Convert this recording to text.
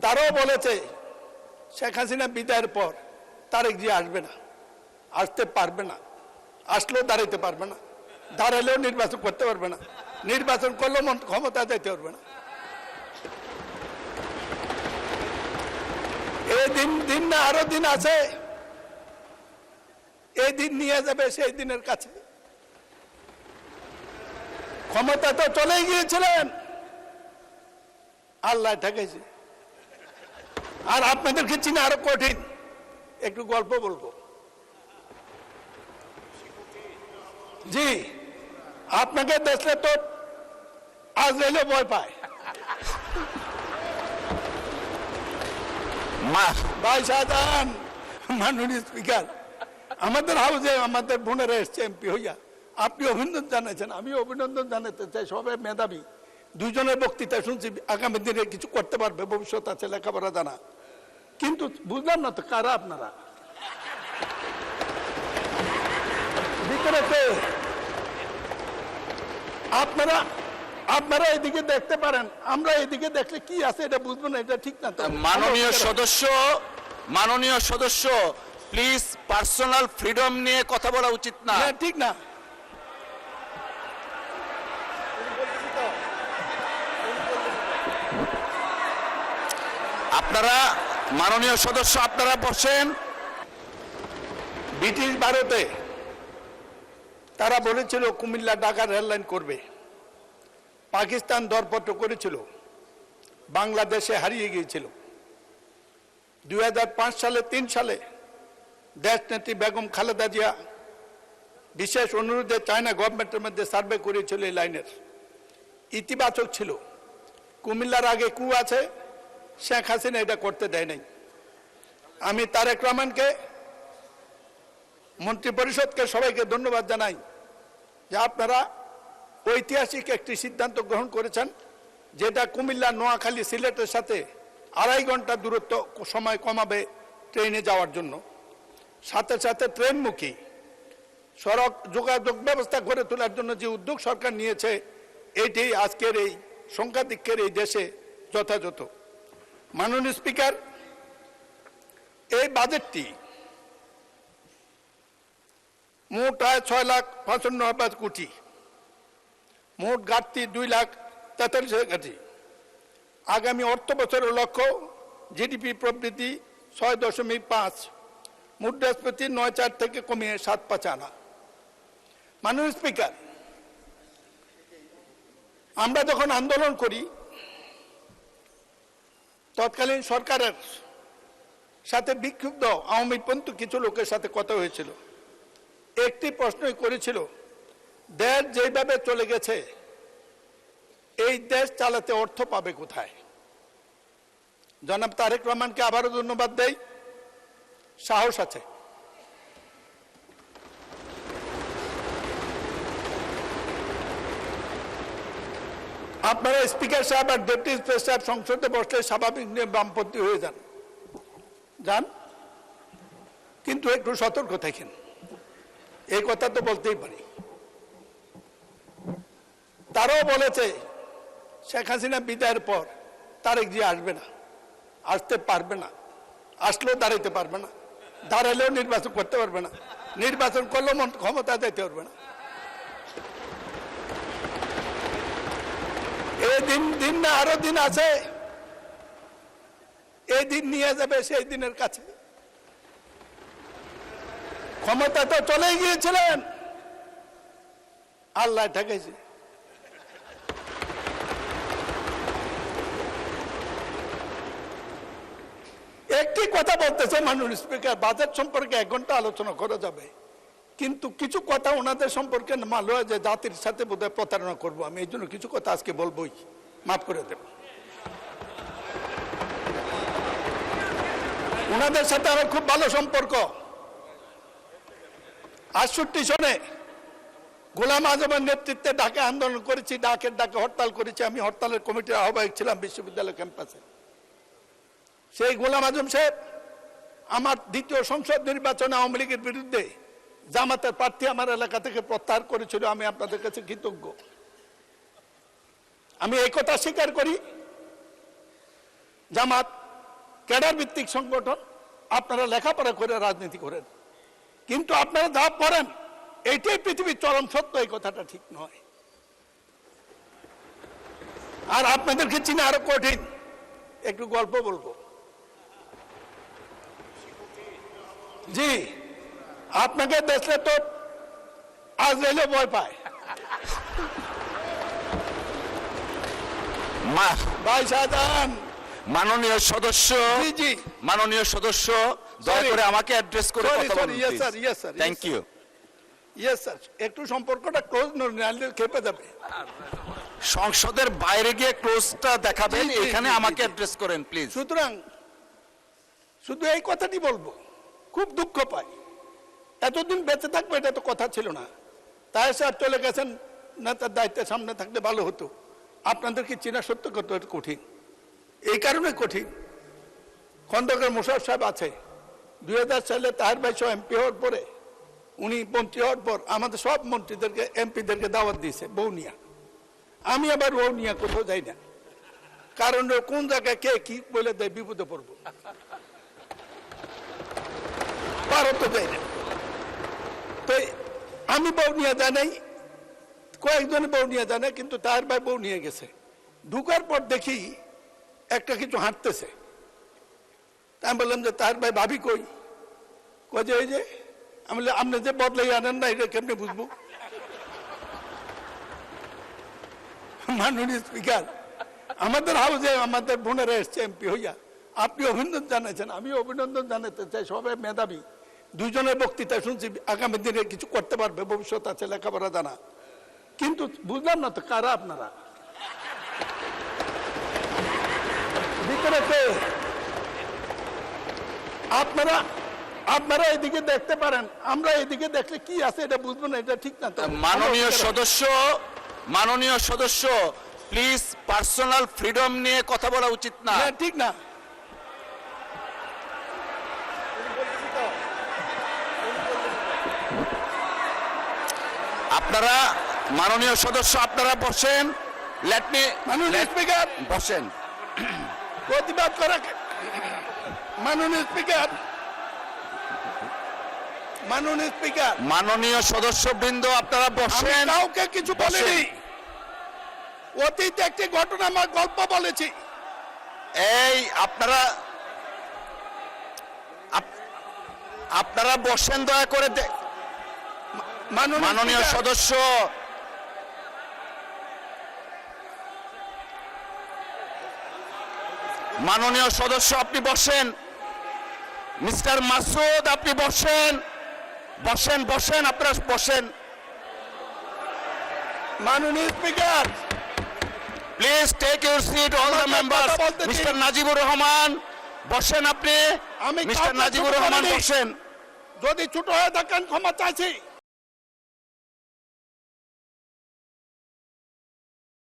তারাও বলেছে শেখ হাসিনা বিদায়ের পর তারেক জিয়া আসবে না, আসতে পারবে না, আসলেও দাঁড়াইতে পারবে না, দাঁড়ালেও নির্বাচন করতে পারবে না, নির্বাচন করলেও ক্ষমতা যাইতে পারবে না। এই দিন না আরো দিন আছে, এই দিন নিয়ে যাবে সেই দিনের কাছে। ক্ষমতা তো চলেই গিয়েছিলেন, আল্লাহ ঠেকেছে। আর আপনাদেরকে চিনা আরো কঠিন। একটু গল্প বলবো। জি, আপনাকে দেখলে তো আজরাইলে ভয় পায়। ভাই শাহজাহান, মাননীয় স্পিকার, আমাদের হাউসে আমাদের বোনেরা এসছে এমপি হইয়া, আপনি অভিনন্দন জানাচ্ছেন, আমি অভিনন্দন জানাতে চাই। সবাই মেধাবী, দুইজনের বক্তৃতা শুনছি, আগামী দিনে কিছু করতে পারবে, ভবিষ্যৎ আছে, লেখাপড়া জানা। কিন্তু বুঝলাম না তো কারা আপনারা, ভিতরে কে? আপনারা এদিকে দেখতে পারেন, আমরা এদিকে দেখলে কি আছে এটা বুঝবো না, এটা ঠিক না তো। মাননীয় সদস্য প্লিজ, পার্সোনাল ফ্রিডম নিয়ে কথা বলা উচিত না। ঠিক না। আপনারা, মাননীয় সদস্য, আপনারা বসেন। ব্রিটিশ ভারতে তারা বলেছিল কুমিল্লা ঢাকা রেললাইন করবে, পাকিস্তান দরপত্র করেছিল, বাংলাদেশে হারিয়ে গিয়েছিল। 2005 সালে 3 সালে দেশনেত্রী বেগম খালেদা জিয়া বিশেষ অনুরোধে চায়না গভর্নমেন্টের মধ্যে সার্ভে করেছিল, এই লাইনের ইতিবাচক ছিল। কুমিল্লার আগে কু আছে, শেখ হাসিনা এটা করতে দেয় নাই। আমি তারেক রহমানকে, মন্ত্রী পরিষদকে, সবাইকে ধন্যবাদ জানাই যে আপনারা ঐতিহাসিক একটি সিদ্ধান্ত গ্রহণ করেছেন, যেটা কুমিল্লা, নোয়াখালী, সিলেটের সাথে 2.5 ঘন্টা দূরত্ব সময় কমাবে ট্রেনে যাওয়ার জন্য। সাথে সাথে ট্রেনমুখী সড়ক যোগাযোগ ব্যবস্থা গড়ে তোলার জন্য যে উদ্যোগ সরকার নিয়েছে, এটি আজকের এই সংখ্যাধিক্যের এই দেশে যথাযথ। মাননীয় স্পিকার, এই বাজেটটি মোট আয় 6,55,000 কোটি, মোট ঘাটতি 2,43,000 কোটি। আগামী অর্থ বছরের লক্ষ্য জিডিপি প্রবৃদ্ধি 6.5, মুদ্রাস্ফীতি 9.4 থেকে কমিয়ে 7.5 আনা। মাননীয় স্পিকার, আমরা যখন আন্দোলন করি, তৎকালীন সরকারের সাথে বিক্ষুব্ধ আওয়ামীপন্থী কিছু লোকের সাথে কথা হয়েছিল। একটি প্রশ্নই করেছিল, দেশ যেভাবে চলে গেছে, এই দেশ চালাতে অর্থ পাবে কোথায়? জনাব তারেক রহমানকে আবারও ধন্যবাদ দেই, সাহস আছে। আপনারা স্পিকার সাহেব আর ডেপুটি স্পিকার সাহেব সংসদে বসলে স্বাভাবিক নিয়ে বামপন্থী হয়ে যান, কিন্তু একটু সতর্ক থাকেন, এই কথা তো বলতেই পারি। তারাও বলেছে শেখ হাসিনা বিদায়ের পর তারেক জিয়া আসবে না, আসতে পারবে না, আসলেও দাঁড়াইতে পারবে না, দাঁড়ালেও নির্বাচন করতে পারবে না, নির্বাচন করলেও ক্ষমতা যাইতে পারবে না। এই দিন না আরো দিন আছে, এই দিন নিয়ে যাবে সেই দিনের কাছে। ক্ষমতা তো চলেই গিয়েছিলেন, আল্লাহ ঠেকেছে। একটি কথা বলতেছে মাননীয় স্পিকার, বাজেট সম্পর্কে 1 ঘন্টা আলোচনা করা যাবে, কিন্তু কিছু কথা ওনাদের সম্পর্কে মালুম হয় যে জাতির সাথে বোধহয় প্রতারণা করবো। আমি এই জন্য কিছু কথা আজকে বলবোই, মাফ করে দেব। ওনাদের সাথে আমার খুব ভালো সম্পর্ক। 68 সনে গোলাম আজমের নেতৃত্বে ঢাকা আন্দোলন করেছি, ডাকে হরতাল করেছি। আমি হরতালের কমিটির আহ্বায়ক ছিলাম বিশ্ববিদ্যালয় ক্যাম্পাসে। সেই গোলাম আজম সাহেব আমার 2য় সংসদ নির্বাচনে আওয়ামী লীগের বিরুদ্ধে জামাতের প্রার্থী আমার এলাকা থেকে প্রত্যাহার করেছিল। আমি আপনাদের কাছে কৃতজ্ঞ। আমি এই কথা স্বীকার করি, জামাত ক্যাডার ভিত্তিক সংগঠন, আপনারা লেখাপড়া করে রাজনীতি করেন, কিন্তু আপনারা যা পড়েন এইটাই পৃথিবীর চরম সত্য, এই কথাটা ঠিক নয়। আর আপনাদেরকে চিনা আরো কঠিন। একটু গল্প বলবো। জি, আপনাকে দেখলে তো আজরাইলে ভয় পায়। ভাই শাহজাহান, মাননীয় সদস্য, জি জি, মাননীয় সদস্য, দয়া করে আমাকে অ্যাড্রেস করে কথা বলুন। Yes sir, yes sir, thank you. Yes sir, একটু সম্পর্কটা ক্লোজ নাহলে খেপে যাবে। সংসদের বাইরে গিয়ে ক্লোজটা দেখাবেন, জি, জি, এখানে জি, জি, আমাকে জি। অ্যাড্রেস করেন প্লিজ। সুতরাং শুধু এই কথাটি বলবো, খুব দুঃখ পাই, এতদিন বেঁচে থাকবে এটা তো কথা ছিল না। তাই স্যার চলে গেছেন, নেতার দায়িত্বের সামনে থাকলে ভালো হতো। আপনাদেরকে চেনা সত্য কত কঠিন, এই কারণে কঠিন। খন্দকার মোশাররফ সাহেব আছে, 2000 সালে তাহের ভাই সহ এমপি হওয়ার পরে, উনি মন্ত্রী হওয়ার পর আমাদের সব মন্ত্রীদেরকে, এমপিদেরকে দাওয়াত দিয়েছে বৌনিয়া। আমি আবার বৌনিয়া কোথাও যাই না, কারণ কোন জায়গায় কে কি বলে দেয় বিপদে পড়বো, পারত যাই না। তো আমি বৌনিয়া যাই নাই, কয়েকজনে বৌনিয়া যায় না, কিন্তু তার ভাই বউ নিয়ে গেছে। ঢুকার পর দেখি একটা কিছু হাঁটতেছে। আমি বললাম যে তার ভাই ভাবি কই? কই যে ওই যে। আমি বললাম আপনি যে বদলাই আনেন না, এটা কেমনে বুঝবো? মাননীয় স্পিকার, আমাদের হাউসে আমাদের বোনেরা এসছে এমপি হইয়া, আপনি অভিনন্দন জানাচ্ছেন, আমি অভিনন্দন জানাতে চাই। সবাই মেধাবী, দুইজনের বক্তৃতা শুনছি, আগামী দিনে কিছু করতে পারবে, ভবিষ্যৎ আছে, লেখাপড়া জানা। কিন্তু বুঝলাম না তো কারা আপনারা, ভিতরে কে? আপনারা আপনারা এদিকে দেখতে পারেন, আমরা এদিকে দেখলে কি আছে এটা বুঝবো না, এটা ঠিক না তো। মাননীয় সদস্য, মাননীয় সদস্য, প্লিজ পার্সোনাল ফ্রিডম নিয়ে কথা বলা উচিত না। হ্যাঁ, ঠিক না। আপনারা, মাননীয় সদস্য, আপনারা বসেন। লেট মি, মাননীয় স্পিকার, বসেন। প্রতিবাদ করা। মাননীয় স্পিকার, মাননীয় স্পিকার, মাননীয় সদস্যবৃন্দ, আপনারা আমি বসেন। কাউকে কিছু বলিনি। অতীতে একটি ঘটনা, আমার গল্প বলেছি। এই আপনারা আপনারা বসেন দয়া করে। মাননীয় স্পিকার, সদস্য, মাননীয় সদস্য, আপনি বসেন। মিস্টার মাসুদ, আপনি বসেন, বসেন, বসেন, আপনারা বসেন। মাননীয় speaker, please take your seat, all the members. কথা বলতে দিন। মিস্টার নাজিবুর রহমান, বসেন আপনি। আমি মিস্টার কাউকে নাজিবুর ছোট রহমান, করিনি। বসেন। যদি ছোট হয়ে থাকেন ক্ষমা চাইছি।